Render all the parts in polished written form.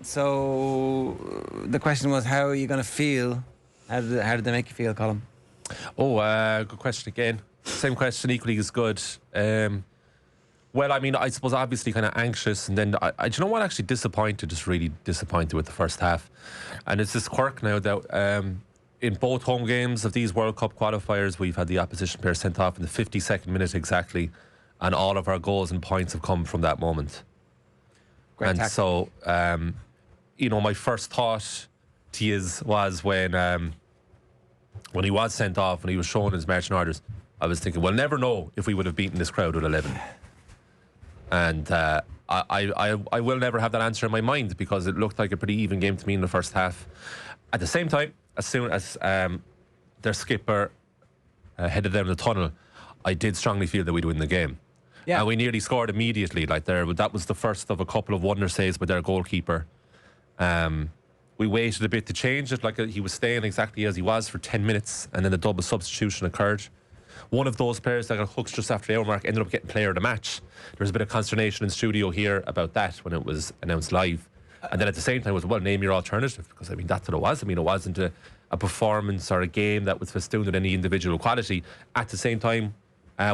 So the question was, how are you going to feel? How did they make you feel, Colm? Good question again. Same question, equally as good. Well, I mean, I suppose obviously kind of anxious, and then do you know what? Actually, disappointed, just really disappointed with the first half. And it's this quirk now that in both home games of these World Cup qualifiers, we've had the opposition player sent off in the 52nd minute exactly, and all of our goals and points have come from that moment. Great and tactic. So, my first thought to you was when he was sent off, when he was shown his marching orders, I was thinking, we'll never know if we would have beaten this crowd with 11. And I will never have that answer in my mind, because it looked like a pretty even game to me in the first half. At the same time, as soon as their skipper headed down the tunnel, I did strongly feel that we'd win the game. Yeah. And we nearly scored immediately. That was the first of a couple of wonder saves by their goalkeeper. We waited a bit to change it, he was staying exactly as he was for 10 minutes, and then the double substitution occurred. One of those players that got hooked just after the hour mark ended up getting player of the match. There was a bit of consternation in studio here about that when it was announced live. And then at the same time, it was, well, name your alternative, because that's what it was. It wasn't a performance or a game that was festooned with any individual quality. At the same time,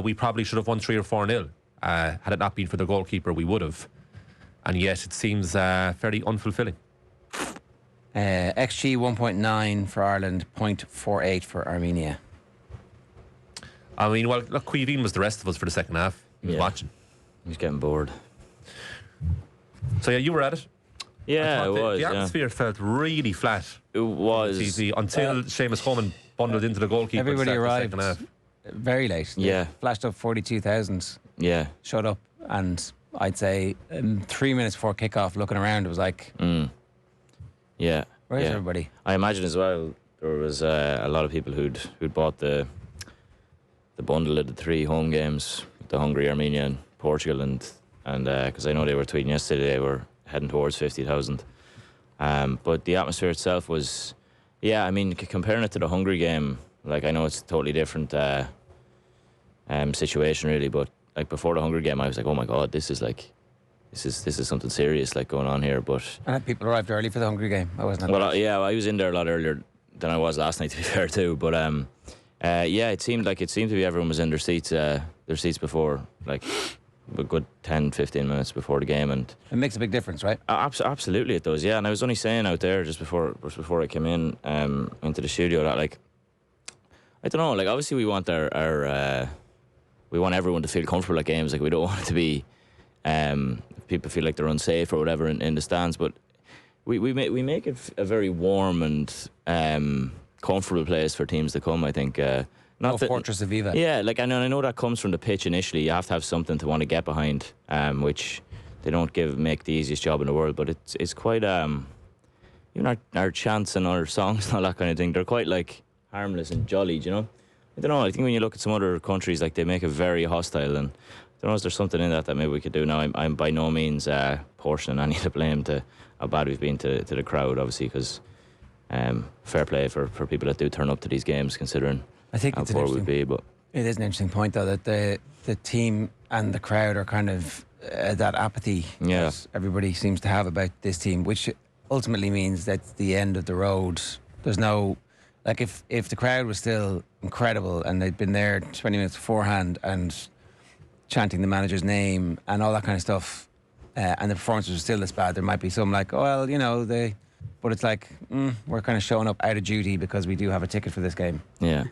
we probably should have won 3 or 4-0. Had it not been for the goalkeeper, we would have. And yet it seems fairly unfulfilling. XG 1.9 for Ireland, 0.48 for Armenia. Well, look, Queeveen was the rest of us for the second half. He was watching. He was getting bored. So, you were at it. Yeah, it was. The atmosphere felt really flat. It was. Easy, until Seamus Coleman bundled into the goalkeeper. Everybody arrived the second half. very late. Yeah. They flashed up 42,000. Yeah. Shut up. And I'd say 3 minutes before kickoff, looking around, it was like, Yeah. where's everybody? I imagine as well there was a lot of people who'd bought the bundle of the 3 home games, the Hungary, Armenia and Portugal, and because I know they were tweeting yesterday they were heading towards 50,000. But the atmosphere itself was, comparing it to the Hungary game, I know it's a totally different situation really, but before the Hungary game I was like, oh my God, this is something serious going on here. But People arrived early for the Hungary game. I wasn't. I was in there a lot earlier than I was last night, to be fair too. But it seemed to be everyone was in their seats before, a good 10-15 minutes before the game, and it makes a big difference, right? Absolutely, it does. Yeah, and I was only saying out there just before I came in into the studio that I don't know. Obviously, we want we want everyone to feel comfortable at games. We don't want it to be people feel like they're unsafe or whatever in the stands. But we make it a very warm and comfortable place for teams to come. I think. Fortress of Viva. Yeah, and I know that comes from the pitch initially. You have to have something to want to get behind, which they don't make the easiest job in the world. But it's quite even our chants and our songs and all that kind of thing. They're quite harmless and jolly, I don't know. I think when you look at some other countries, they make it very hostile, and I don't know if there's something in that maybe we could do. Now, I'm by no means portioning any of the blame to how bad we've been to the crowd, obviously, because fair play for people that do turn up to these games, considering I think how it's poor we'd be. But it is an interesting point, though, that the team and the crowd are kind of that apathy that everybody seems to have about this team, which ultimately means that's the end of the road. There's no... if the crowd was still incredible and they'd been there 20 minutes beforehand and chanting the manager's name and all that kind of stuff, and the performances were still this bad, there might be some but it's we're kind of showing up out of duty because we do have a ticket for this game. Yeah.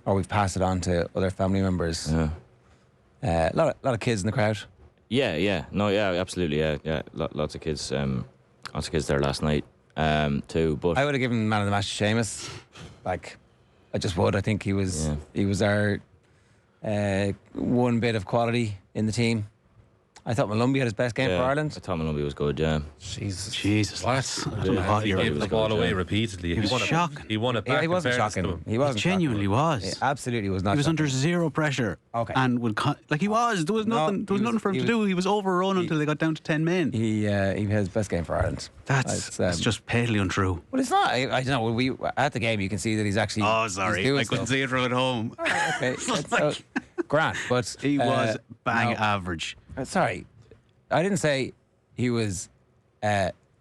Or we've passed it on to other family members. Yeah. A lot of kids in the crowd. Yeah. No, yeah, absolutely, yeah. Lots of kids there last night. Too, but I would have given man of the match to Seamus. I just would. I think he was our one bit of quality in the team. I thought Malumbi had his best game for Ireland. I thought Malumbi was good, yeah. Jesus. What? I don't know what He gave the ball away repeatedly. He was shocking. He won it back. He wasn't shocking. He wasn't. He genuinely was. He absolutely was not. He was shocking. under zero pressure. Okay. And he was. There was nothing. There was nothing for him to do. He was overrun until they got down to 10 men. He had his best game for Ireland. That's just patently untrue. But it's not. I don't know. We at the game, you can see that he's actually. Oh, sorry. He's doing I couldn't see it from at home. Okay. Grant, but he was bang average. Sorry, I didn't say he was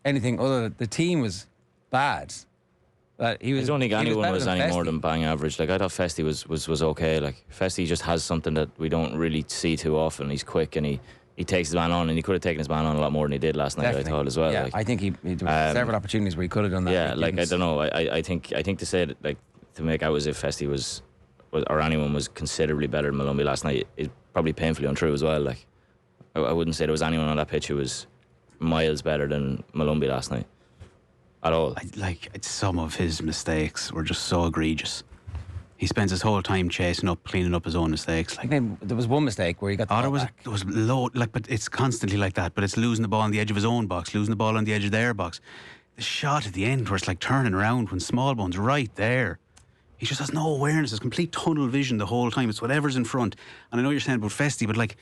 anything other. The team was bad. But I don't think anyone was any more than bang average. Like I thought Festi was okay. Like Festi just has something that we don't really see too often. He's quick and he takes his man on, and he could have taken his man on a lot more than he did last night. Definitely. I thought as well. Yeah, like, I think there were several opportunities where he could have done that. Yeah, like I don't know. I think to say that, like, to make out as if Festi was or anyone was considerably better than Malumbi last night is probably painfully untrue as well. Like I wouldn't say there was anyone on that pitch who was miles better than Malumbi last night. At all. Some of his mistakes were just so egregious. He spends his whole time chasing up, cleaning up his own mistakes. Like, there was one mistake where he got the ball back. There was low, but it's constantly like that. But it's losing the ball on the edge of his own box, losing the ball on the edge of their box. The shot at the end where it's like turning around when Smallbone's right there. He just has no awareness. It's complete tunnel vision the whole time. It's whatever's in front. And I know you're saying about Festi, but like,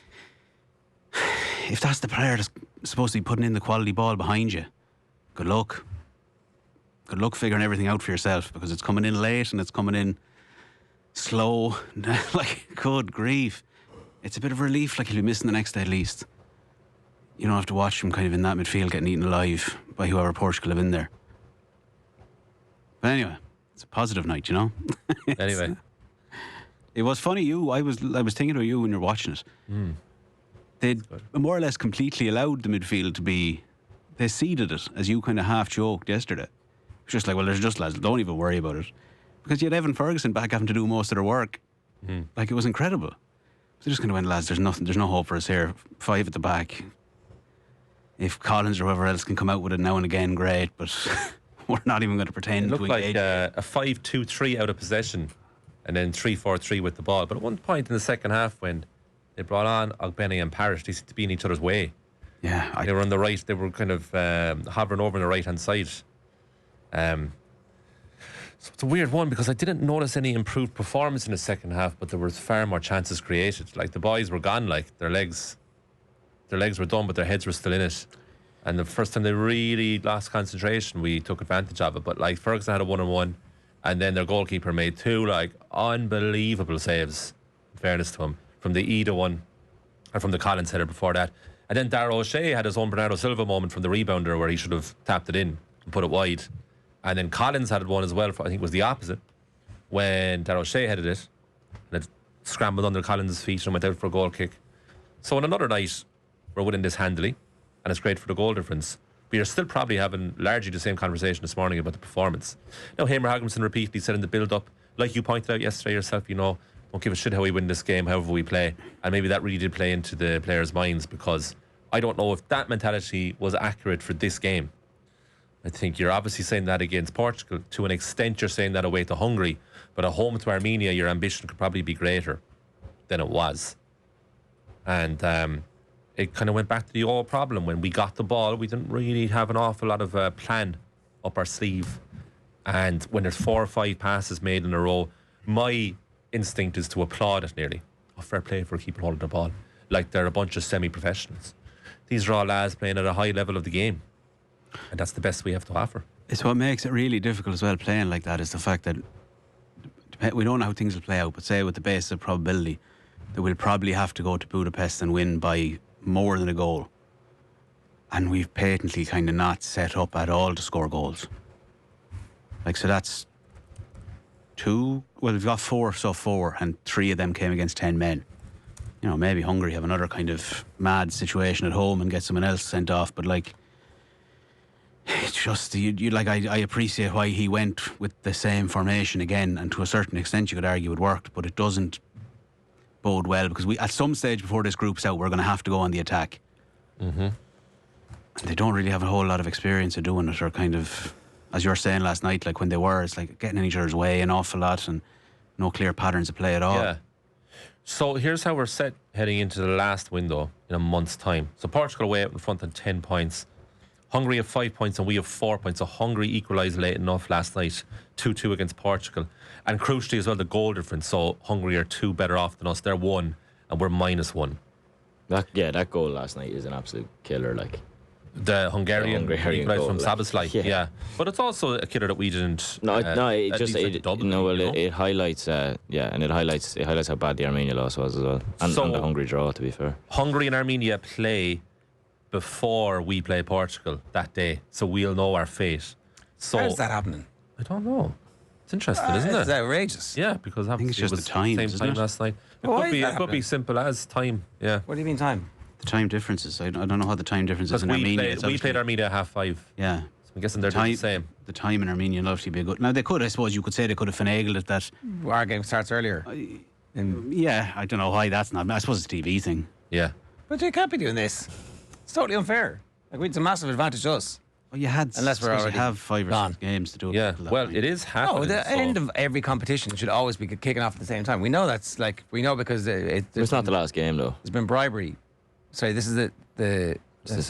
if that's the player that's supposed to be putting in the quality ball behind you, good luck. Good luck figuring everything out for yourself, because it's coming in late and it's coming in slow. Like, good grief. It's a bit of a relief, like he'll be missing the next day at least. You don't have to watch him kind of in that midfield getting eaten alive by whoever Portugal have in there. But anyway, it's a positive night, you know? Anyway. It was funny, I was thinking about you when you're watching it. They more or less completely allowed the midfield to be... They seeded it, as you kind of half-joked yesterday. It's just like, well, there's just lads, don't even worry about it. Because you had Evan Ferguson back having to do most of their work. Like, it was incredible. So just kind of went, lads, there's no hope for us here. 5 at the back. If Collins or whoever else can come out with it now and again, great, but we're not even going to pretend to engage. It looked like a 5-2-3 out of possession and then 3-4-3 with the ball. But at one point in the second half, when they brought on Ogbenny and Parrish, they seemed to be in each other's way. Yeah. They were on the right, they were kind of hovering over on the right-hand side. So it's a weird one, because I didn't notice any improved performance in the second half, but there was far more chances created. Like, the boys were gone, like their legs were done, but their heads were still in it. And the first time they really lost concentration, we took advantage of it. But like, Ferguson had a 1-on-1, and then their goalkeeper made 2 like unbelievable saves, in fairness to him, from the Ida one and from the Collins header before that. And then Darragh O'Shea had his own Bernardo Silva moment from the rebounder where he should have tapped it in and put it wide. And then Collins had one as well, I think it was the opposite, when Darragh O'Shea headed it and it scrambled under Collins' feet and went out for a goal kick. So on another night, we're winning this handily, and it's great for the goal difference. But you're still probably having largely the same conversation this morning about the performance. Now, Hamer Hagimson repeatedly said in the build-up, like you pointed out yesterday yourself, don't give a shit how we win this game, however we play. And maybe that really did play into the players' minds, because I don't know if that mentality was accurate for this game. I think you're obviously saying that against Portugal. To an extent, you're saying that away to Hungary. But at home to Armenia, your ambition could probably be greater than it was. And it kind of went back to the old problem. When we got the ball, we didn't really have an awful lot of plan up our sleeve. And when there's 4 or 5 passes made in a row, my instinct is to applaud it nearly. Oh, fair play for keeping hold of the ball. Like they're a bunch of semi-professionals. These are all lads playing at a high level of the game. And that's the best we have to offer. It's what makes it really difficult as well, playing like that, is the fact that we don't know how things will play out, but say with the basis of probability that we'll probably have to go to Budapest and win by more than a goal. And we've patently kind of not set up at all to score goals. Like, so that's 2, well, we've got 4 so far, and 3 of them came against 10 men. Maybe Hungary have another kind of mad situation at home and get someone else sent off, but like, it's just, I appreciate why he went with the same formation again, and to a certain extent you could argue it worked, but it doesn't bode well, because we, at some stage before this group's out, we're going to have to go on the attack. And they don't really have a whole lot of experience of doing it, or kind of, as you were saying last night, like when they were, it's like getting in each other's way an awful lot and no clear patterns of play at all. Yeah. So here's how we're set heading into the last window in a month's time. So Portugal away out in front on 10 points. Hungary have 5 points and we have 4 points. So Hungary equalised late enough last night, 2-2 against Portugal. And crucially as well, the goal difference. So Hungary are 2 better off than us. They're 1 and we're -1. That goal last night is an absolute killer. Like the Hungarian equalised goal, from like, Szoboszlai. Yeah, but it's also a killer that we didn't. It highlights. And it highlights how bad the Armenia loss was as well, and the Hungary draw. To be fair, Hungary and Armenia play before we play Portugal that day, so we'll know our fate. So How's that happening? I don't know. It's interesting, isn't It's it? outrageous. Yeah, because think it's it just was the time, same isn't time it? last night. It Why could is be. that It could be happening? simple as time. Yeah, What do you mean time? The time differences. I don't know how the time difference is because in Armenia. It's we obviously- played Armenia at 5:30. Yeah. So I'm guessing they're doing the same. The time in Armenia will obviously be good. Now, they could, I suppose, you could say they could have finagled it that. Our game starts earlier. Yeah, I don't know why that's not. I suppose it's a TV thing. Yeah. But you can't be doing this. It's totally unfair. Like, it's a massive advantage to us. Well, you had. Unless we're I suppose already you have 5 or gone. 6 games to do it. Yeah. till that Well, point. it is happening. No, the so- end of every competition should always be kicking off at the same time. We know that's like, we know because It's not the last game though. there's been bribery. Sorry, this is the This is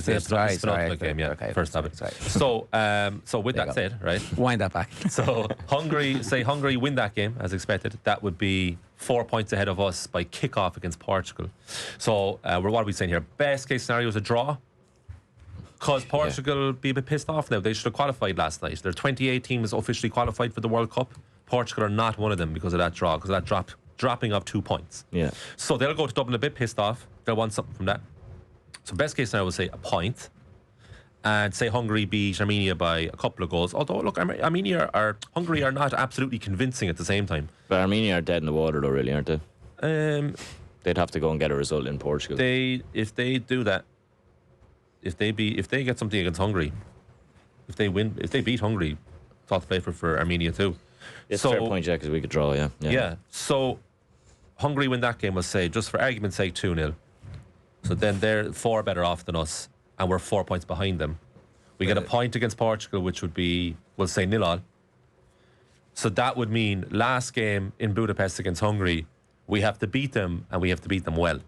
the penultimate game, yeah. Okay, First of it. sorry. So with There that you said, right? Wind that back. So Hungary win that game as expected. That would be 4 points ahead of us by kickoff against Portugal. So what are we saying here? Best case scenario is a draw. Because Portugal be a bit pissed off now. They should have qualified last night. Their 28 team is officially qualified for the World Cup. Portugal are not one of them because of that draw, because of that dropping of 2 points. Yeah. So they'll go to Dublin a bit pissed off. They'll want something from that. So best case scenario, I would say a point. And say Hungary beat Armenia by a couple of goals. Although, look, Hungary are not absolutely convincing at the same time. But Armenia are dead in the water though, really, aren't they? They'd have to go and get a result in Portugal. If they do that, if they get something against Hungary, if they beat Hungary, it's all to play for Armenia too. It's a fair point, Jack, because we could draw, yeah. Yeah. So Hungary win that game, we'll say, just for argument's sake, 2-0. So then they're 4 better off than us, and we're 4 points behind them. We get a point against Portugal, which would be, we'll say, 0-0. So that would mean last game in Budapest against Hungary, we have to beat them, and we have to beat them well.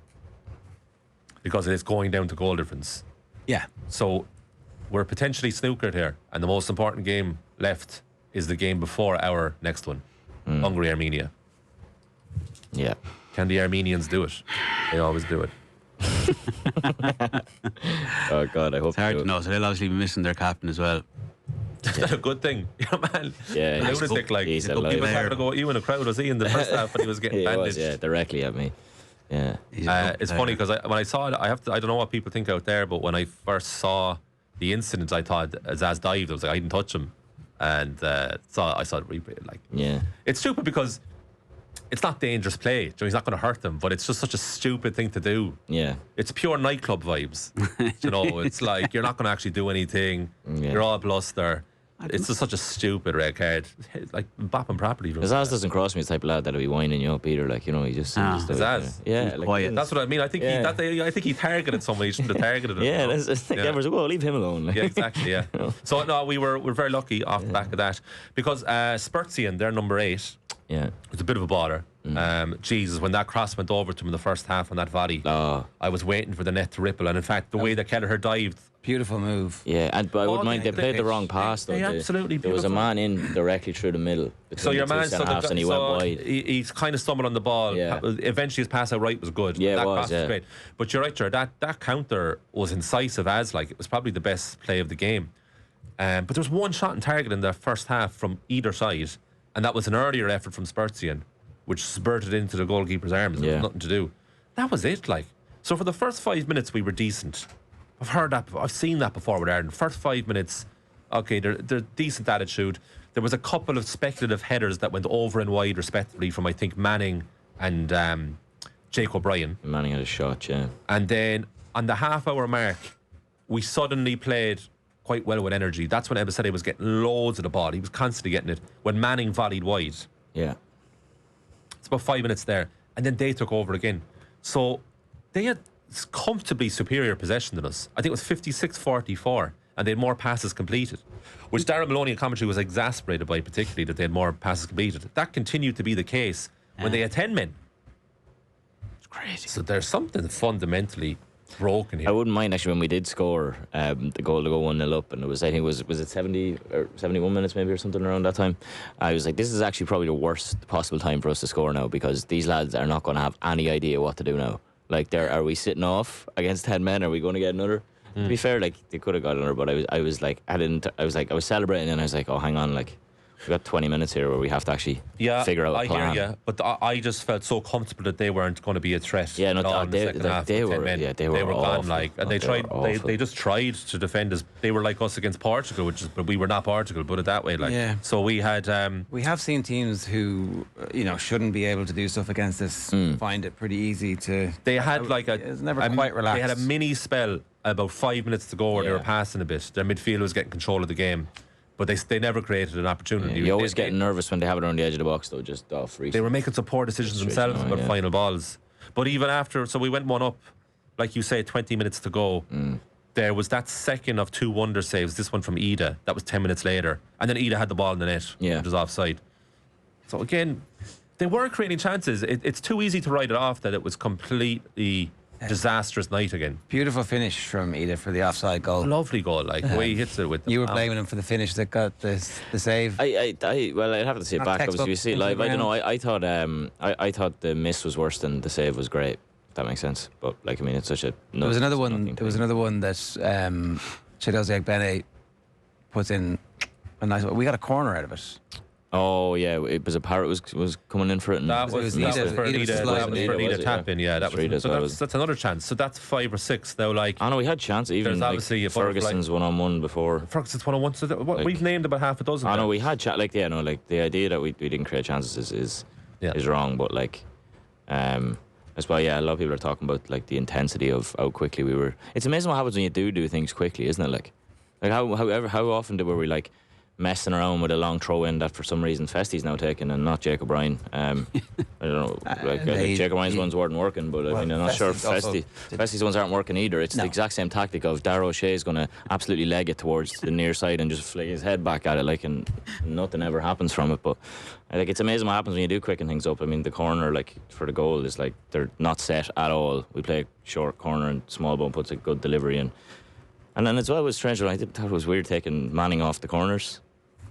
Because it's going down to goal difference. Yeah. So we're potentially snookered here, and the most important game left is the game before our next one, Hungary-Armenia. Yeah. Can the Armenians do it? They always do it. Oh, God, I hope It's hard they to do. know. So they'll obviously be missing their captain as well. Is that a good thing? Yeah, man. Yeah, The he's lunatic, like, he's people alive. having to go at you in a crowd. Was he in the first half when he was getting He bandaged? was, yeah, directly at me. Yeah. He's a good It's player. funny because when I saw it, I don't know what people think out there, but when I first saw the incident, I thought Zaz dived. I was like, I didn't touch him, and I saw the replay. Like, Yeah. it's stupid because it's not dangerous play. He's not going to hurt them, but it's just such a stupid thing to do. Yeah. It's pure nightclub vibes. It's like you're not going to actually do anything. Yeah. You're all bluster. It's just such a stupid red card. Like, bop him properly. Because Zaz doesn't cross me, the type of lad that'll be winding you up either. Like, he just Zaz? Yeah. He's like, quiet. That's what I mean. I think Yeah. I think he targeted somebody. He shouldn't have targeted him. Yeah, that's like Yeah. everyone's like, well, leave him alone. Like. Yeah, exactly. Yeah. You know? So no, we're very lucky off the back of that because Spurzian, they're number 8. Yeah. It's a bit of a bother. Jesus, when that cross went over to him in the first half on that volley, Oh. I was waiting for the net to ripple. And in fact, the way that Kelleher dived, Beautiful move. Yeah, but I wouldn't mind. They played the wrong pass though. they absolutely There was a beautiful. man in directly through the middle. so between your the two man, centre-halves, and he went wide. He's kind of stumbled on the ball. Yeah. Eventually, his pass out right was good. Yeah, it that was, cross yeah. great. But you're right, Ger. That counter was incisive as like it was probably the best play of the game. But there was one shot on target in the first half from either side, and that was an earlier effort from Spurzian, which spurted into the goalkeeper's arms. There Yeah. was nothing to do. That was it. Like, so for the first 5 minutes, we were decent. I've heard that. I've seen that before with Ireland. First 5 minutes, okay, they're decent attitude. There was a couple of speculative headers that went over and wide, respectively, from I think Manning and Jake O'Brien. Manning had a shot, yeah. And then on the half-hour mark, we suddenly played quite well with energy. That's when Ebisede was getting loads of the ball. He was constantly getting it. When Manning volleyed wide, Yeah. it's about 5 minutes there, and then they took over again. So they had comfortably superior possession than us. I think it was 56-44, and they had more passes completed, which Darren Maloney in commentary was exasperated by, particularly that they had more passes completed. That continued to be the case when they had 10 men. It's crazy. So there's something fundamentally broken here. I wouldn't mind actually when we did score the goal to go 1-0 up, and it was, I think was it 70 or 71 minutes maybe or something around that time. I was like, this is actually probably the worst possible time for us to score now, because these lads are not going to have any idea what to do now. Like, are we sitting off against 10 men? Are we going to get another? To be fair, like, they could have got another, but I was like, I was celebrating, and I was like, oh, hang on, like, We've got 20 minutes here where we have to actually figure out a plan. I hear you, but I just felt so comfortable that they weren't going to be a threat. Yeah, no, at all in the they, second like, half. they with 10 were, men. yeah, they were were gone, awful. like, and they just tried to defend us. They were like us against Portugal, but we were not Portugal. Put it that way, like. Yeah. So we had. We have seen teams who, shouldn't be able to do stuff against us find it pretty easy to. They had like it's never quite relaxed. They had a mini spell about 5 minutes to go where they were passing a bit. Their midfield was getting control of the game, but they never created an opportunity. You always get nervous when they have it around the edge of the box, though. Just off. They were making some poor decisions themselves about final balls. But even after, so we went one up, like you say, 20 minutes to go. There was that second of 2 wonder saves. This one from Ida. That was 10 minutes later, and then Ida had the ball in the net, which was offside. So again, they were creating chances. It's too easy to write it off that it was completely disastrous night again. Beautiful finish from Ida for the offside goal. Lovely goal, like the way he hits it with. You were blaming him for the finish that got the save. Well, I'd have to see it back. Obviously, you see it live. I don't know. I thought the miss was worse than the save was great. If that makes sense. But like, I mean, it's such a. There was another one. There was another one that Chidozie Agbene puts in a nice. We got a corner out of it. Oh yeah, it was a Parrot was coming in for it. And that was for Ida tap in. Yeah, that's another chance. So that's 5 or 6 now. Like, I know we had chances. Even like Ferguson's 1-on-1 before. Ferguson's 1-on-1. So we've named about half a dozen. I know we had like the idea that we didn't create chances is wrong. But like, that's why a lot of people are talking about like the intensity of how quickly we were. It's amazing what happens when you do things quickly, isn't it? Like how often were we like messing around with a long throw in that for some reason Festy's now taking and not Jacob Ryan. I don't know. I think Jacob Ryan's ones weren't working, but I mean, I'm not sure if Festy's ones aren't working either. It's the exact same tactic of Darragh O'Shea's going to absolutely leg it towards the near side and just fling his head back at it, like, and nothing ever happens from it. But like, it's amazing what happens when you do quicken things up. I mean, the corner, like, for the goal is like they're not set at all. We play a short corner and Smallbone puts a good delivery in. And then as well, it was strange. I thought it was weird taking Manning off the corners.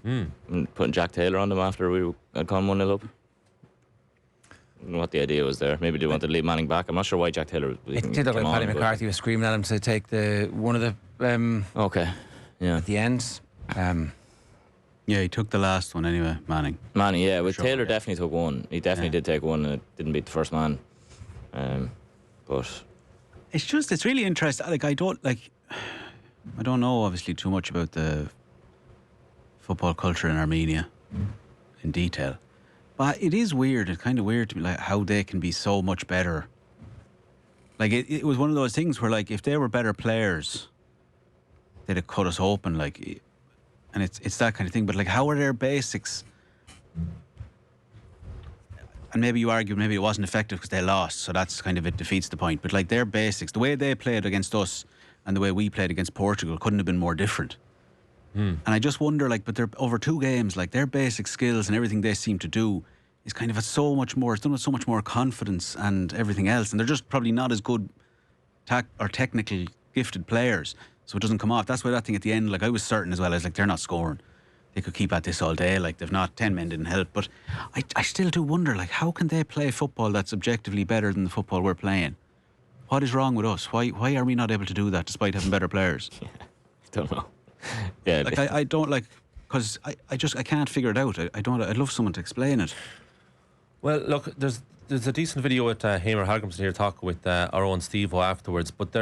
And putting Jack Taylor on them after we had gone 1-0 up. I don't know what the idea was there. Maybe they wanted to leave Manning back. I'm not sure why Jack Taylor. It did look like Paddy McCarthy was screaming at him to take one of the. At the end. Yeah, he took the last one anyway, Manning. Yeah. With Taylor, definitely took one. He definitely did take one, and it didn't beat the first man. But it's really interesting. Like, I don't know obviously too much about the football culture in Armenia in detail, but it is weird. It's kind of weird to me, like, how they can be so much better. Like, it was one of those things where, like, if they were better players, they'd have cut us open, like, and it's that kind of thing. But like, how are their basics? And maybe you argue maybe it wasn't effective because they lost, so that's kind of, it defeats the point. But like, their basics, the way they played against us and the way we played against Portugal couldn't have been more different. And I just wonder, like, but they're over 2 games, like, their basic skills and everything they seem to do is kind of it's done with so much more confidence and everything else, and they're just probably not as good technically gifted players, so it doesn't come off. That's why that thing at the end, like, I was certain as well, I was like, they're not scoring. They could keep at this all day, like, they've not, 10 men didn't help, but I still do wonder, like, how can they play football that's objectively better than the football we're playing? What is wrong with us? Why are we not able to do that despite having better players? I don't know. Yeah, like, I don't, like, because I can't figure it out. I'd love someone to explain it. Well, look, there's a decent video with Hamer Halgrimson here talking with our own Steve-O afterwards, but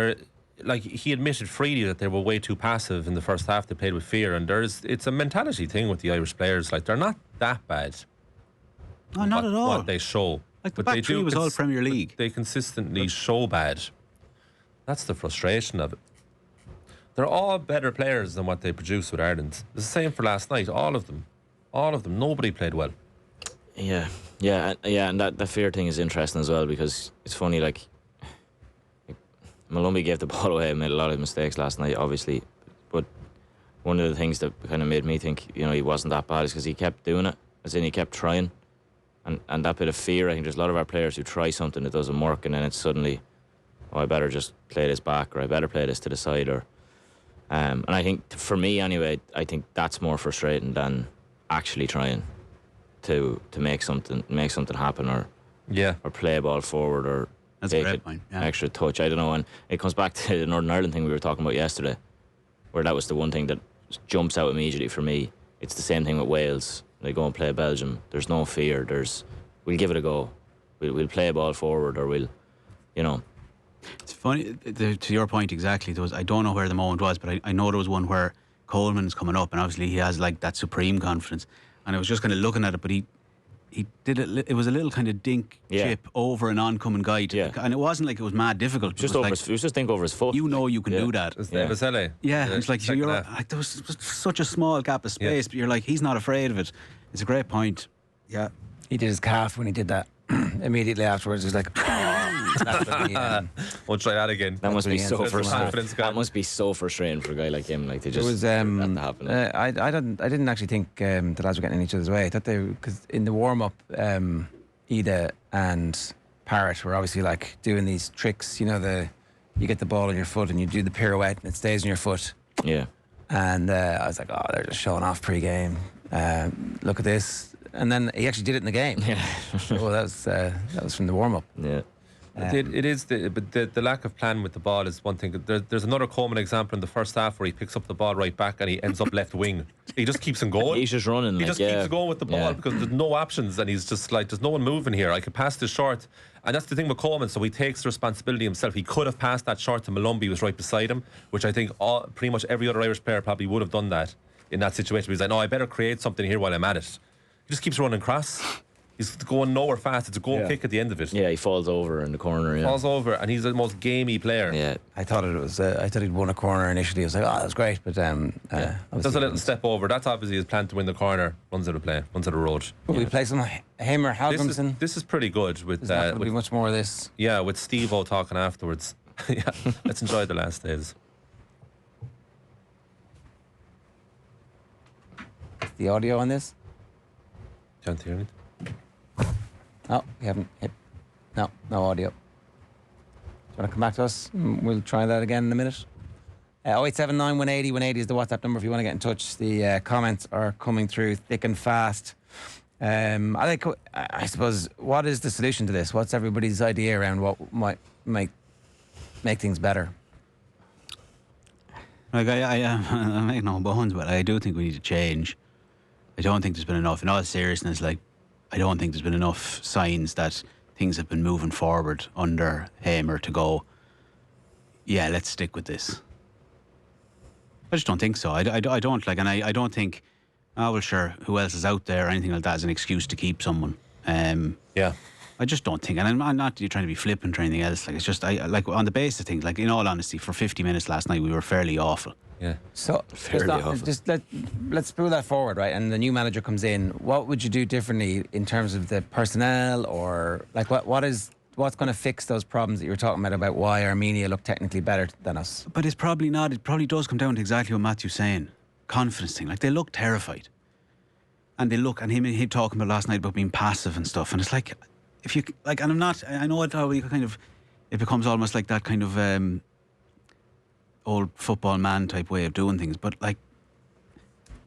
he admitted freely that they were way too passive in the first half. They played with fear, and it's a mentality thing with the Irish players. Like, they're not that bad. No, not at all. What they show. Like, the back three was all Premier League. They consistently show bad. That's the frustration of it. They're all better players than what they produce with Ireland. It's the same for last night. All of them. Nobody played well. Yeah, and that fear thing is interesting as well, because it's funny, like, Malumbi gave the ball away and made a lot of mistakes last night, obviously. But one of the things that kind of made me think, he wasn't that bad is because he kept doing it. As in, he kept trying. And that bit of fear, I think there's a lot of our players who try something that doesn't work, and then it's suddenly, I better just play this back, or I better play this to the side, or... and I think, for me anyway, I think that's more frustrating than actually trying to make something happen, or play a ball forward, or take an extra touch. I don't know, and it comes back to the Northern Ireland thing we were talking about yesterday, where that was the one thing that jumps out immediately for me. It's the same thing with Wales. They go and play Belgium. There's no fear. We'll give it a go. We'll play a ball forward, or we'll, you know. It's funny, to your point exactly. I don't know where the moment was, but I know there was one where Coleman's coming up, and obviously he has like that supreme confidence. And I was just kind of looking at it, but he did it. It was a little kind of dink chip over an oncoming guy, and it wasn't like it was mad difficult. It was just think over his foot. You know, you can do that. It's like there was such a small gap of space, but you're like, he's not afraid of it. It's a great point. Yeah, he did his calf when he did that. Immediately afterwards, he's like, "We'll try that again." That must be so frustrating. That must be so frustrating for a guy like him. Like they just that to happen. I didn't actually think the lads were getting in each other's way. I thought because in the warm up, Ida and Parrott were obviously like doing these tricks. You know, you get the ball on your foot and you do the pirouette and it stays on your foot. Yeah. And I was like, oh, they're just showing off pre-game. Look at this. And then he actually did it in the game. Yeah. Well, that was from the warm up. Yeah. It is, but the lack of plan with the ball is one thing. There's another Coleman example in the first half where he picks up the ball right back and he ends up left wing. He just keeps on going. He's just running. He just keeps going with the ball because there's no options, and he's just like, there's no one moving here. I could pass this short, and that's the thing with Coleman. So he takes the responsibility himself. He could have passed that short to Malumbi, who was right beside him, which I think pretty much every other Irish player probably would have done that in that situation. He's like, no, I better create something here while I'm at it. He just keeps running cross. He's going nowhere fast. It's a goal kick at the end of it. Yeah, he falls over in the corner. Yeah. Falls over, and he's the most gamey player. Yeah, I thought he'd won a corner initially. I was like, oh, that's great, but does a little step over. That's obviously his plan to win the corner. Runs out of play. Runs out of road. Will we play some him or Halgrimsson? This is pretty good. With there's not be much more of this. Yeah, with Steve-O talking afterwards. Yeah, let's enjoy the last days. The audio on this? Can't hear it. No, we haven't hit. No audio. Do you want to come back to us? We'll try that again in a minute. 0879 180 180 is the WhatsApp number if you want to get in touch. The comments are coming through thick and fast. I suppose, what is the solution to this? What's everybody's idea around what might make things better? Like I make no bones, but I do think we need to change. I don't think there's been enough. In all seriousness, like, I don't think there's been enough signs that things have been moving forward under Hamer to go, yeah, let's stick with this. I just don't think so. I don't like, and I don't think, oh, well, sure, who else is out there or anything like that is an excuse to keep someone. Yeah. I just don't think, and I'm not trying to be flippant or anything else. Like, it's just, like, on the basis of things, like, in all honesty, for 50 minutes last night, we were fairly awful. Yeah. So let's pull that forward, right? And the new manager comes in. What would you do differently in terms of the personnel, or like what's going to fix those problems that you were talking about why Armenia look technically better than us? But it's probably not. It probably does come down to exactly what Matthew's saying. Confidence thing. Like, they look terrified. And they look, and him talking about last night about being passive and stuff. And it's like, if you, like, and I'm not, I know it becomes almost like that kind of old football man type way of doing things. But, like,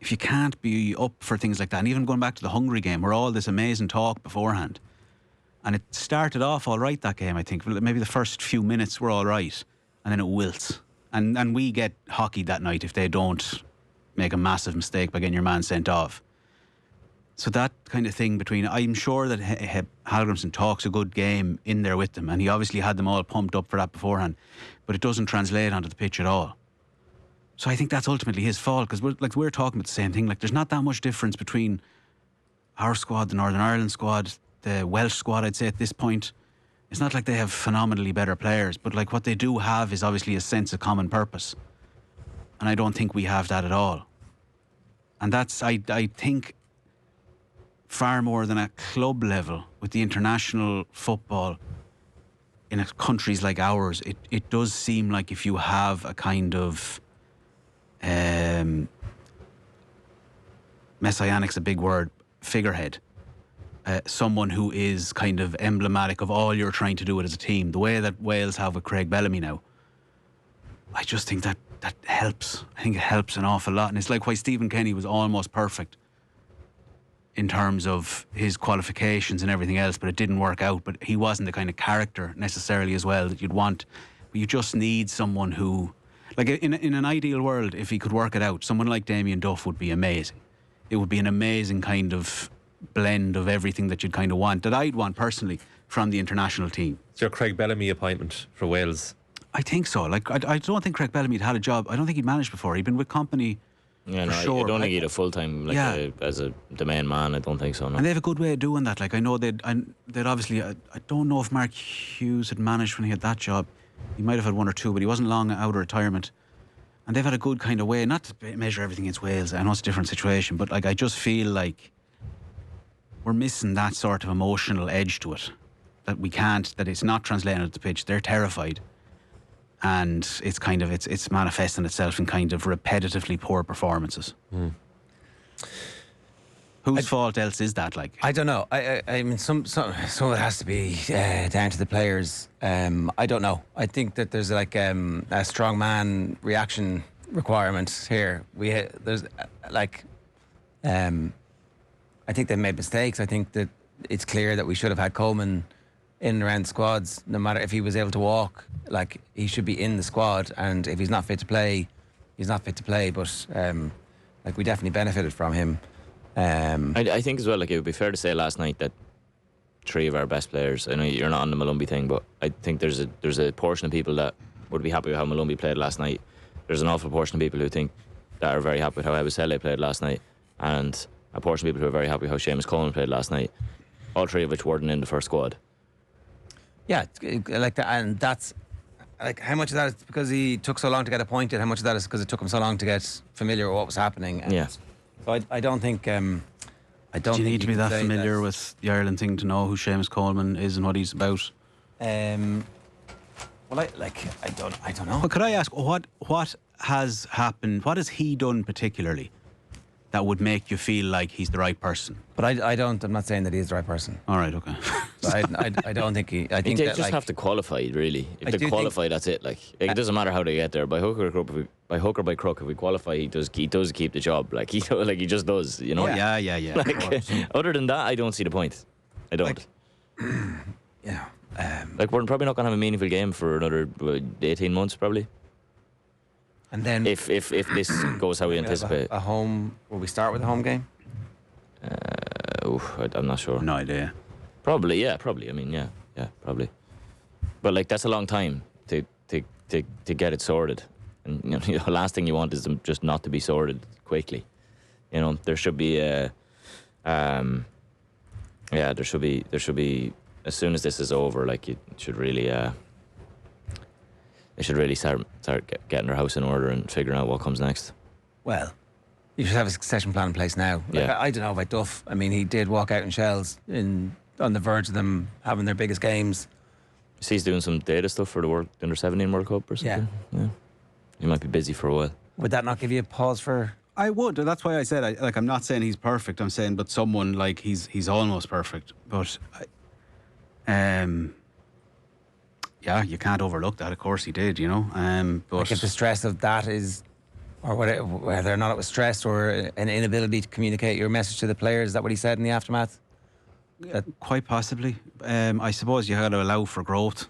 if you can't be up for things like that, and even going back to the Hungary game, where all this amazing talk beforehand, and it started off all right, that game, I think. Maybe the first few minutes were all right, and then it wilts. And we get hockeyed that night if they don't make a massive mistake by getting your man sent off. So that kind of thing between, I'm sure that Halgrimsson talks a good game in there with them, and he obviously had them all pumped up for that beforehand, but it doesn't translate onto the pitch at all. So I think that's ultimately his fault, because we're talking about the same thing. Like, there's not that much difference between our squad, the Northern Ireland squad, the Welsh squad, I'd say at this point. It's not like they have phenomenally better players, but like what they do have is obviously a sense of common purpose. And I don't think we have that at all. And that's, I think, far more than at club level with the international football in countries like ours, it does seem like if you have a kind of messianic's a big word, figurehead, someone who is kind of emblematic of all you're trying to do it as a team, the way that Wales have with Craig Bellamy now, I just think that helps. I think it helps an awful lot. And it's like why Stephen Kenny was almost perfect in terms of his qualifications and everything else, but it didn't work out. But he wasn't the kind of character necessarily as well that you'd want. But you just need someone who, like in an ideal world, if he could work it out, someone like Damien Duff would be amazing. it would be an amazing kind of blend of everything that you'd kind of want, that I'd want personally from the international team. It's your Craig Bellamy appointment for Wales. I think so. Like, I don't think Craig Bellamy had a job. I don't think he'd managed before. He'd been with company. Yeah, no, sure. I don't think he'd a full time as the main man. I don't think so. No. And they have a good way of doing that. Like, I know they'd obviously. I don't know if Mark Hughes had managed when he had that job. He might have had one or two, but he wasn't long out of retirement. And they've had a good kind of way, not to measure everything against Wales. I know it's a different situation, but like, I just feel like we're missing that sort of emotional edge to it. That we can't. That it's not translating at the pitch. They're terrified. And it's kind of it's manifesting itself in kind of repetitively poor performances. Whose fault else is that? Like, I don't know. I mean, some of it has to be down to the players. I don't know. I think that there's like a strong man reaction requirement here. There's like I think they made mistakes. I think that it's clear that we should have had Coleman in and around squads. No matter if he was able to walk, like, he should be in the squad. And if he's not fit to play, he's not fit to play. But like, we definitely benefited from him. I think as well, like, it would be fair to say last night that 3 of our best players, I know you're not on the Malumbi thing, but I think there's a portion of people that would be happy with how Malumbi played last night. There's an awful portion of people who think that are very happy with how Ebusele played last night, and a portion of people who are very happy with how Seamus Coleman played last night. All 3 of which weren't in the first squad. Yeah, like that, and that's like, how much of that is because he took so long to get appointed? How much of that is because it took him so long to get familiar with what was happening? And yeah. So I don't think. I don't. do you think need to be can that say familiar with the Ireland thing to know who Seamus Coleman is and what he's about? Well, I don't know. But could I ask what has happened? What has he done particularly that would make you feel like he's the right person? But I don't. I'm not saying that he's the right person. All right, okay. So I don't think he. I think They that, just like, have to qualify, really. If they do qualify, that's it. Like, it doesn't matter how they get there. By hook or by crook, if we qualify, he does keep the job. Like, he just does. You know. Oh, yeah. Like, other than that, I don't see the point. I don't. Yeah. Like, we're probably not going to have a meaningful game for another 18 months, probably. And then If this goes how we anticipate. a home. Will we start with a home game? I'm not sure. No idea. Probably, yeah. Probably. I mean, yeah, probably. But like, that's a long time to get it sorted. And you know, last thing you want is them just not to be sorted quickly. You know, there should be there should be as soon as this is over, like, it should really they should really start getting their house in order and figuring out what comes next. Well, you should have a succession plan in place now. Like, Yeah. I don't know about Duff. I mean, he did walk out in shells on the verge of them having their biggest games. So he's doing some data stuff for the Under 17 World Cup or something. Yeah. He might be busy for a while. Would that not give you a pause for? I would. That's why I said, I'm not saying he's perfect. I'm saying, but someone like he's almost perfect. But yeah, you can't overlook that. Of course, he did. You know. But Like, if the stress of that is, or whether or not it was stress or an inability to communicate your message to the players, is that what he said in the aftermath? quite possibly. I suppose you got to allow for growth.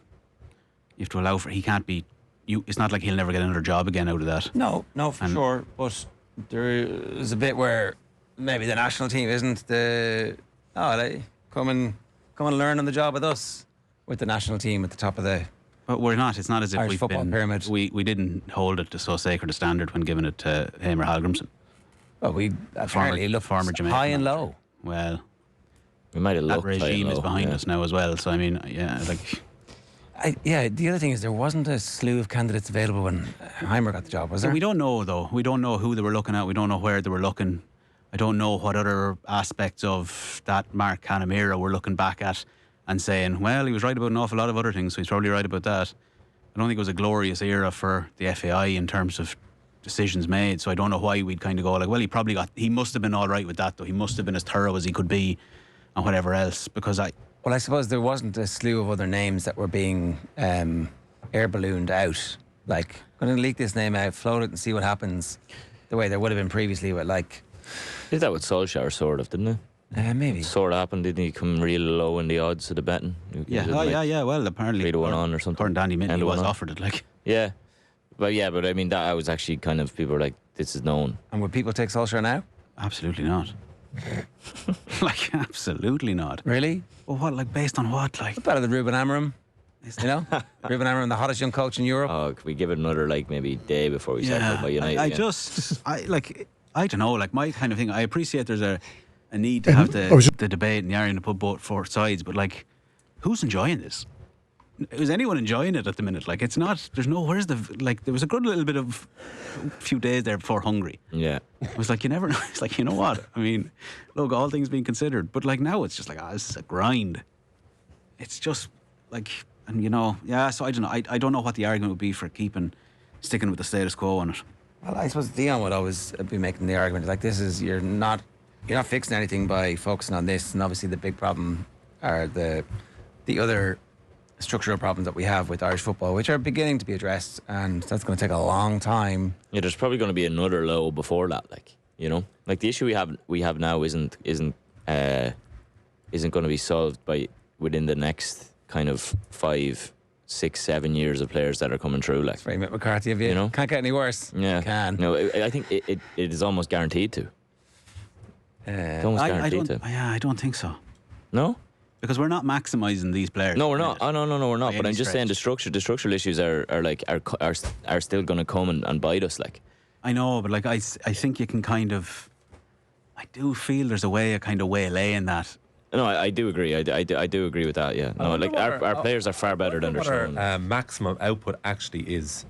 You have to allow for. He can't be. It's not like he'll never get another job again out of that. No, for sure. But there is a bit where maybe the national team isn't the. They come and learn on the job with us, with the national team at the top of the. But we're not. It's not as if Irish we've football been. pyramid. We didn't hold it to so sacred a standard when giving it to Hamer Hallgrimson. Well, we apparently look former Jamaican high and manager. low. Well, We might have that looked high and regime is low, behind yeah. us now as well. So I mean, yeah, like. The other thing is there wasn't a slew of candidates available when Heimer got the job, was there? We don't know though. We don't know who they were looking at. We don't know where they were looking. I don't know what other aspects of that Mark Canham era we're looking back at and saying, well, he was right about an awful lot of other things, so he's probably right about that. I don't think it was a glorious era for the FAI in terms of decisions made, so I don't know why we'd kind of go like, well, he must have been all right with that though. He must have been as thorough as he could be and whatever else, because Well, I suppose there wasn't a slew of other names that were being air ballooned out. Like, going to leak this name out, float it and see what happens, the way there would have been previously with, like... Did that with Solskjaer, sort of, didn't it? Maybe. Sort of happened, didn't he come real low in the odds of the betting? yeah, well, apparently 3-1 on or something. According to Danny Minton, And he was 1-on. offered it, like. Yeah. But I mean, that I was actually kind of, people were like, this is known. And would people take Solskjaer now? Absolutely not. Like, absolutely not. Really? Well, what? Like, based on what? Like, Better than Ruben Amorim. You know, Ruben Amorim, the hottest young coach in Europe. Oh, can we give it another like maybe day before we start talking about United? I again? just, I don't know. Like, my kind of thing. I appreciate there's a need to have the debate and the argument to put both sides, but like, who's enjoying this? Is anyone enjoying it at the minute? Like, it's not. There's no. Where's the like? There was a good little bit of a few days there before Hungary. Yeah. It was like you never know. It's like, you know what? I mean, look, all things being considered, but like now it's just like, this is a grind. It's just like, and you know, yeah. So I don't know. I don't know what the argument would be for sticking with the status quo on it. Well, I suppose Dion would always be making the argument like this is you're not fixing anything by focusing on this, and obviously the big problem are the other structural problems that we have with Irish football, which are beginning to be addressed, and that's going to take a long time. Yeah, there's probably going to be another low before that, like, you know, like the issue we have now isn't going to be solved within the next kind of 5, 6, 7 years of players that are coming through. Like, Very Mick McCarthy of you. know, Can't get any worse. Yeah, It can. No, I think it is almost guaranteed to. It's almost guaranteed to. I don't think so. No. Because we're not maximising these players. No, we're not. Oh, no, we're not. By But any I'm just saying the structural issues are still going to come and bite us. Like, I know, but like I think you can kind of. I do feel there's a way of kind of waylaying that. no, I do agree. I do agree with that. Yeah. No, like our players are far better than they're showing. What our maximum output actually is.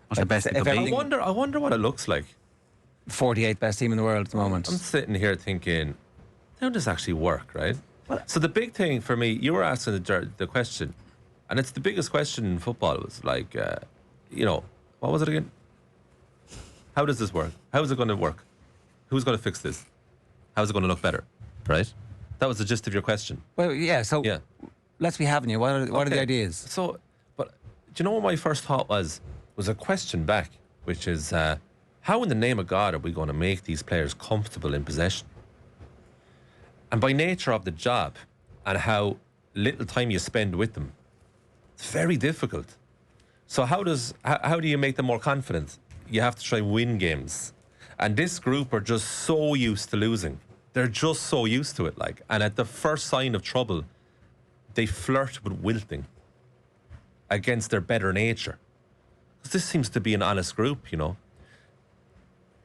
What's the best it if could be? I wonder what it looks like. 48th best team in the world at the moment. I'm sitting here thinking, how does this actually work, right? So the big thing for me, you were asking the question, and it's the biggest question in football. It was like, you know, what was it again? How does this work? How is it going to work? Who's going to fix this? How is it going to look better? Right? That was the gist of your question. Well, yeah. So Yeah. let's be having you. What are the Okay. ideas? So, but do you know what my first thought was a question back, which is, how in the name of God are we going to make these players comfortable in possession? And by nature of the job and how little time you spend with them, it's very difficult. So how do you make them more confident? You have to try and win games. And this group are just so used to losing. They're just so used to it. Like, and at the first sign of trouble, they flirt with wilting against their better nature. 'Cause this seems to be an honest group, you know.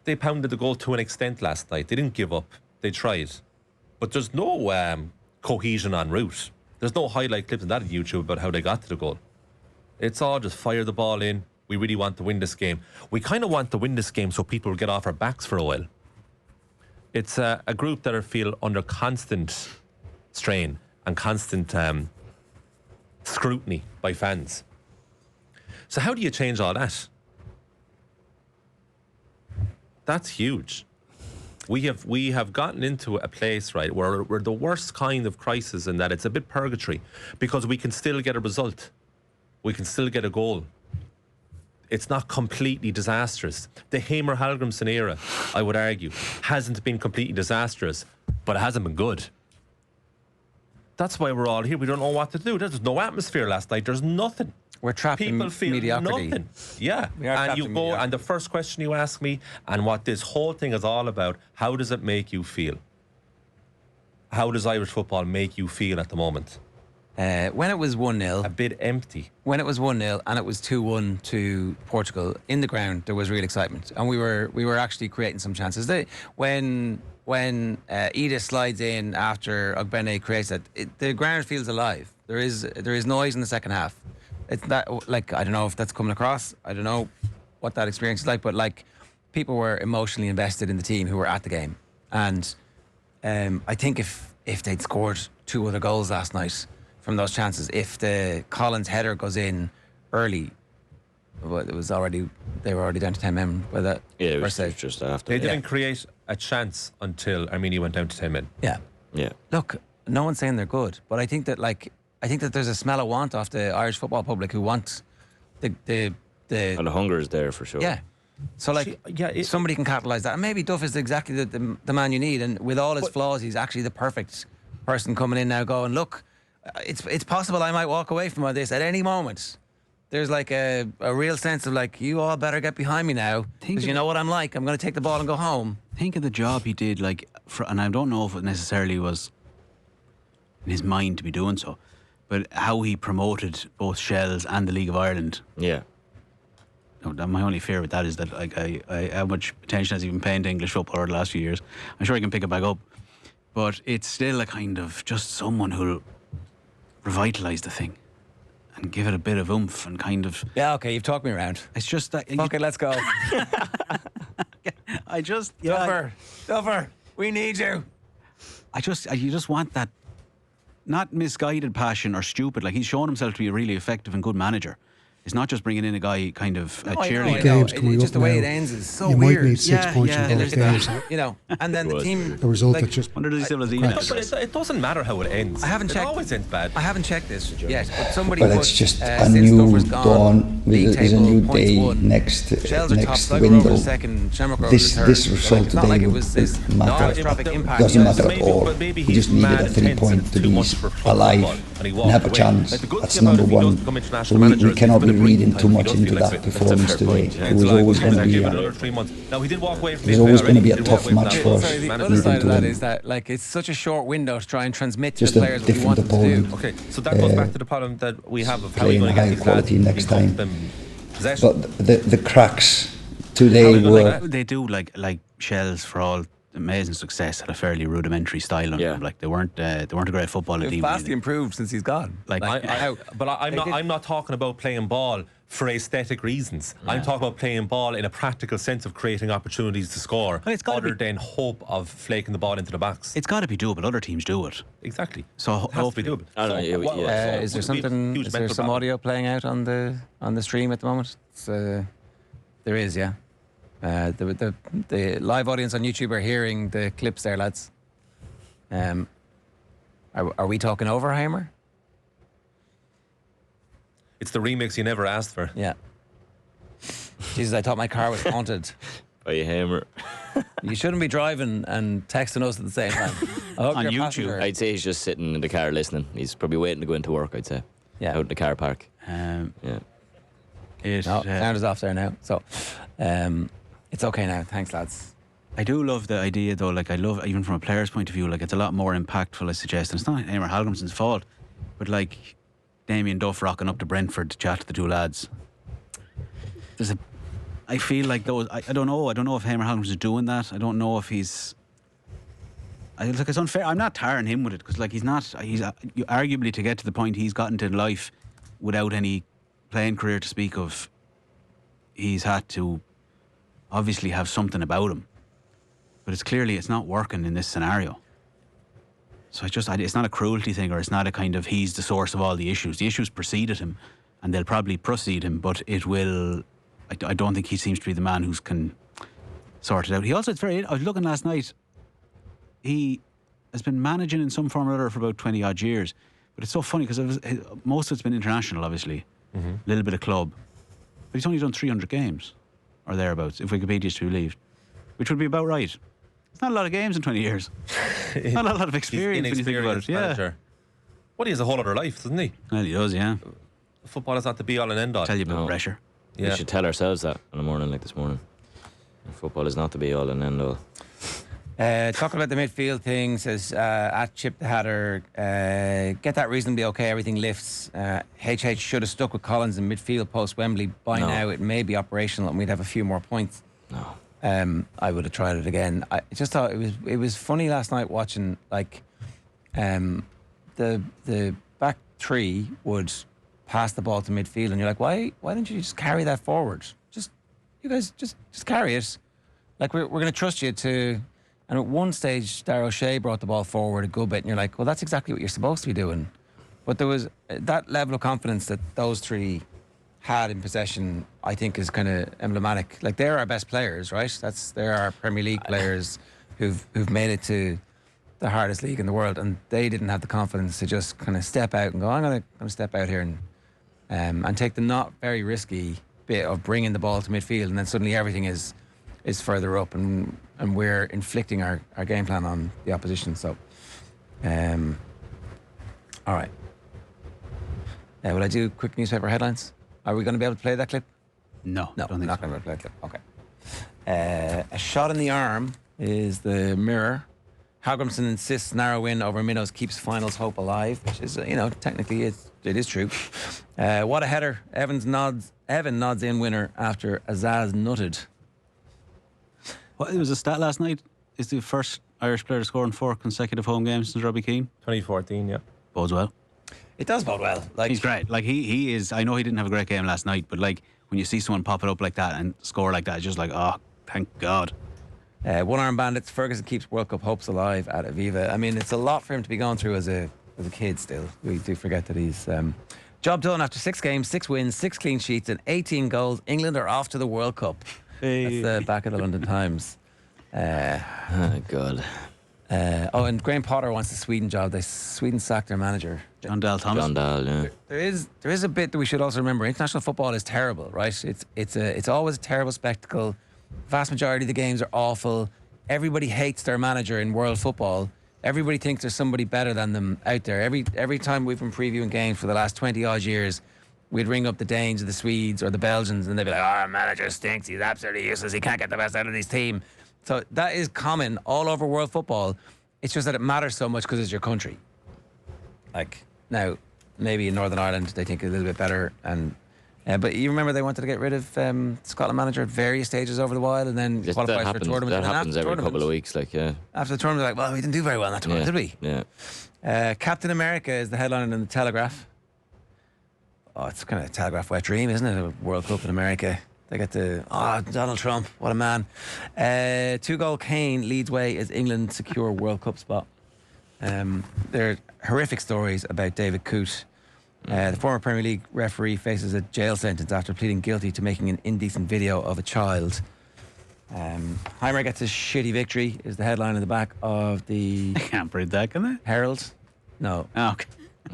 They pounded the goal to an extent last night. They didn't give up. They tried. But there's no cohesion en route. There's no highlight clips on that on YouTube about how they got to the goal. It's all just fire the ball in. We really want to win this game. We kind of want to win this game so people will get off our backs for a while. It's a group that feel under constant strain and constant scrutiny by fans. So how do you change all that? That's huge. We have gotten into a place, right, where we're the worst kind of crisis in that it's a bit purgatory because we can still get a result. We can still get a goal. It's not completely disastrous. The Hamer Hallgrimsson era, I would argue, hasn't been completely disastrous, but it hasn't been good. That's why we're all here. We don't know what to do. There's no atmosphere last night. There's nothing. We're trapped People in feel mediocrity. nothing. Yeah. We are And trapped you in go, mediocrity. and the first question you ask me, and what this whole thing is all about, how does it make you feel? How does Irish football make you feel at the moment? When it was 1-0, A bit empty. when it was 1-0 and it was 2-1 to Portugal, in the ground there was real excitement, and we were actually creating some chances. When Edith slides in after Ogbene creates that, the ground feels alive. There is noise in the second half. It's that, like, I don't know if that's coming across. I don't know what that experience is like, but like, people were emotionally invested in the team who were at the game, and I think if they'd scored 2 other goals last night from those chances, if the Collins header goes in early, well, they were already down to 10 men by that Yeah, it was first save. just after. They yeah. didn't create a chance until Armenia went down to 10 men. Yeah. Yeah. Look, no one's saying they're good, but I think that there's a smell of want off the Irish football public who want the And the hunger is there for sure. yeah. So like, somebody can capitalise that, and maybe Duff is exactly the man you need, and with all his flaws, he's actually the perfect person coming in now, going, look, it's possible I might walk away from all this at any moment. There's like a real sense of like, you all better get behind me now, because you know what I'm like. I'm going to take the ball and go home. Think of the job he did, like, and I don't know if it necessarily was in his mind to be doing so, but how he promoted both Shells and the League of Ireland. Yeah. My only fear with that is that, like, how much attention has he been paying to English football over the last few years? I'm sure he can pick it back up, but it's still a kind of just someone who'll revitalise the thing and give it a bit of oomph and kind of. Yeah, okay, you've talked me around. It's just that. Okay, let's go. Duffer, we need you. You just want that, not misguided passion or stupid. Like, he's shown himself to be a really effective and good manager. It's not just bringing in a guy kind of cheerleader. Games coming just up the way now. it ends is so You weird. might need 6 points in both games. You know, and then the team. The result like, that just. Under the civil But it doesn't matter how it ends. I haven't It checked. always ends bad. I haven't checked this yet, but somebody But put, it's just a since new Duffer's gone, dawn. league There's a table, new points day won. next Shells are top, next Sligo over window. second, Shamrock over This third. this So, result like, it's not today like it was this matter. catastrophic impact. Doesn't Yes. matter at all. Maybe We just he's needed mad a 3-point to too be much for club alive football, and he and walked have a away. chance. Like, the good That's thing about number if he one. does become international So manager we is cannot he's be been a reading breathing too time. much He does into feel that like it. performance fair today. point, yeah. It was always going to be. Give it another 3 months. Now he did walk away from It was always already. going to be a He did walk tough away from match that. for us. Sorry, the Manager. other side of to that win. is that, like, it's such a short window to try and transmit to Just the a players what we different want them to opponent. do. Okay, so that goes back to the problem that we have of how we're Playing going to high get these quality lads next to become time. them possession. But the cracks today were. They do like Shells, for all amazing success, had a fairly rudimentary style on them. Like, they weren't a great footballing They've team. vastly improved since he's gone. I'm not talking about playing ball for aesthetic reasons. I'm talking about playing ball in a practical sense of creating opportunities to score, Well, it's gotta other be- than hope of flaking the ball into the box. It's got to be doable. Other teams do it. Exactly. So It has to be doable. I don't know, yeah, what- yeah. Is there would be a something? huge Is there mental some battle. audio playing out on the stream at the moment? There is, yeah. The live audience on YouTube are hearing the clips there, lads. Are we talking over Heimer? It's the remix you never asked for. Yeah. Jesus, I thought my car was haunted. By a hammer. You shouldn't be driving and texting us at the same time. I hope On you're a YouTube. passenger. I'd say he's just sitting in the car listening. He's probably waiting to go into work, I'd say. Yeah. Out in the car park. Um, Yeah. it, No, sound is off there now. So, it's okay now. Thanks, lads. I do love the idea, though. Like, I love, even from a player's point of view, like, it's a lot more impactful, I suggest. And it's not Eamon Halgrimson's fault, but like Damien Duff rocking up to Brentford to chat to the two lads. I feel like those. I don't know. I don't know if Eamon Halgrimson is doing that. I don't know if he's. It's unfair. I'm not tarring him with it because, like, he's not. He's arguably, to get to the point he's gotten to in life without any playing career to speak of, he's had to obviously have something about him. But it's not working in this scenario. So it's not a cruelty thing, or it's not a kind of he's the source of all the issues. The issues preceded him, and they'll probably precede him, but it will. I don't think he seems to be the man who can sort it out. He also, I was looking last night, he has been managing in some form or other for about 20 odd years. But it's so funny because most of it's been international, obviously, a little bit of club. But he's only done 300 games, or thereabouts, if Wikipedia's to be believed, which would be about right. It's not a lot of games in 20 years. Not a lot of experience when you think about it. Yeah. Manager. Well, he has a whole other life, doesn't he? Well, he does, yeah. Football is not the be all and end all. Tell you about No. pressure. We should tell ourselves that on a morning like this morning. Football is not the be all and end all. Talking about the midfield thing, says at Chip the Hatter, get that reasonably okay, everything lifts. HH should have stuck with Collins in midfield post Wembley. By now it may be operational and we'd have a few more points. No. I would have tried it again. I just thought it was funny last night watching, like, the back three would pass the ball to midfield and you're like, why don't you just carry that forward? You guys just carry it. Like, we're going to trust you to. And at one stage, Darragh O'Shea brought the ball forward a good bit, and you're like, well, that's exactly what you're supposed to be doing. But there was that level of confidence that those three had in possession, I think, is kind of emblematic. Like, they're our best players, right? They're our Premier League players who've made it to the hardest league in the world, and they didn't have the confidence to just kind of step out and go, I'm going to step out here and take the not very risky bit of bringing the ball to midfield, and then suddenly everything is further up, and we're inflicting our game plan on the opposition. So, all right. Will I do quick newspaper headlines? Are we going to be able to play that clip? No, No, don't think not so. going to be able to play that clip. Okay. A shot in the arm is the Mirror. Halgrimsson insists narrow win over Minnows keeps finals hope alive, which is, technically it is true. What a header. Evan nods in winner after Azaz nutted. It was a stat last night. Is the first Irish player to score in 4 consecutive home games since Robbie Keane. 2014, yeah. Bodes well. It does bode well. He's great. He is. I know he didn't have a great game last night, but when you see someone pop it up like that and score like that, it's just oh, thank God. One Arm Bandits. Ferguson keeps World Cup hopes alive at Aviva. I mean, it's a lot for him to be going through as a kid still. We do forget that he's... job done after 6 games, 6 wins, 6 clean sheets and 18 goals. England are off to the World Cup. Hey. That's the back of the London Times. Oh, God. And Graham Potter wants the Sweden job. Sweden sacked their manager. John Dahl Thomas. John Dahl, yeah. There is a bit that we should also remember. International football is terrible, right? It's always a terrible spectacle. Vast majority of the games are awful. Everybody hates their manager in world football. Everybody thinks there's somebody better than them out there. Every time we've been previewing games for the last 20 odd years, we'd ring up the Danes or the Swedes or the Belgians and they'd be like, our manager stinks. He's absolutely useless. He can't get the best out of his team. So that is common all over world football. It's just that it matters so much because it's your country. Now, maybe in Northern Ireland they think a little bit better, but you remember they wanted to get rid of Scotland manager at various stages over the while, and then qualified for a tournament. That happens every couple of weeks, After the tournament, well, we didn't do very well in that tournament, did we? Yeah. Captain America is the headline in the Telegraph. Oh, it's kind of a Telegraph wet dream, isn't it? A World Cup in America. They get Donald Trump, what a man. 2-goal Kane leads way as England secure World Cup spot. There are horrific stories about David Coote. The former Premier League referee faces a jail sentence after pleading guilty to making an indecent video of a child. Heimer gets a shitty victory is the headline in the back of the... They can't read that, can they? Herald? No. Oh,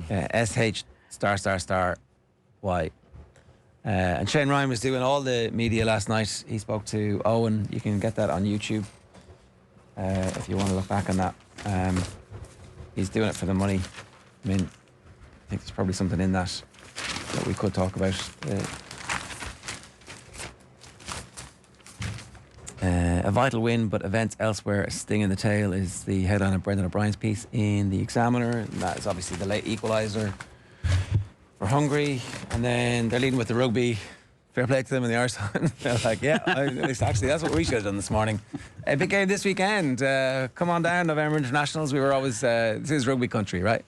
okay. SH***Y. And Shane Ryan was doing all the media last night. He spoke to Owen. You can get that on YouTube if you want to look back on that. He's doing it for the money. I mean, I think there's probably something in that we could talk about. A vital win, but events elsewhere, a sting in the tail is the headline of Brendan O'Brien's piece in The Examiner. And that is obviously the late equaliser for Hungary. And then they're leading with the rugby. Fair play to them in the Irish Times. They're like, actually, that's what we should have done this morning. A big game this weekend. Come on down, November Internationals. We were always, this is rugby country, right?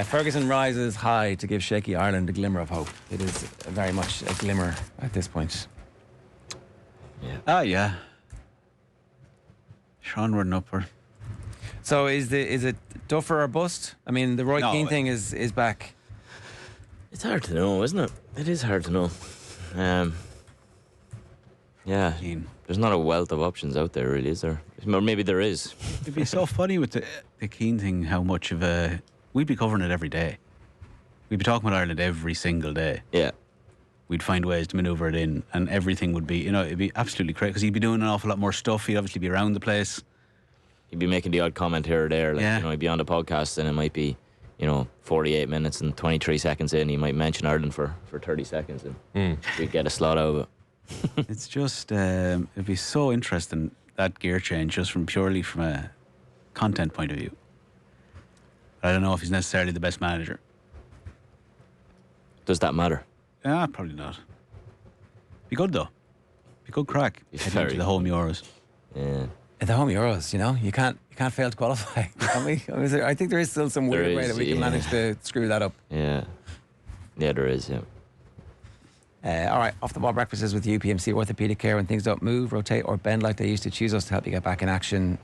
Ferguson rises high to give shaky Ireland a glimmer of hope. It is very much a glimmer at this point. Yeah. Yeah. Sean Warden upward. So is it Duffer or bust? I mean, the Roy Keane thing is back. It's hard to know, isn't it? It is hard to know. Yeah, there's not a wealth of options out there, really, is there? Or maybe there is. It'd be so funny with the Keane thing, how much of a... We'd be covering it every day. We'd be talking about Ireland every single day. Yeah. We'd find ways to manoeuvre it in, and everything would be, it'd be absolutely crazy, because he'd be doing an awful lot more stuff. He'd obviously be around the place. He'd be making the odd comment here or there. He'd be on the podcast and it might be, 48 minutes and 23 seconds in, he might mention Ireland for 30 seconds and we'd get a slot out of it. It's just, it'd be so interesting, that gear change, just purely from a content point of view. I don't know if he's necessarily the best manager. Does that matter? Yeah, probably not. Be good though. Be good crack. Heading into the home Euros. Yeah. At the home Euros, you can't fail to qualify. I think there is still some weird way that we can manage to screw that up. Yeah. Yeah, there is, yeah. All right, off the ball breakfasts with UPMC Orthopaedic Care. When things don't move, rotate or bend like they used to, choose us to help you get back in action.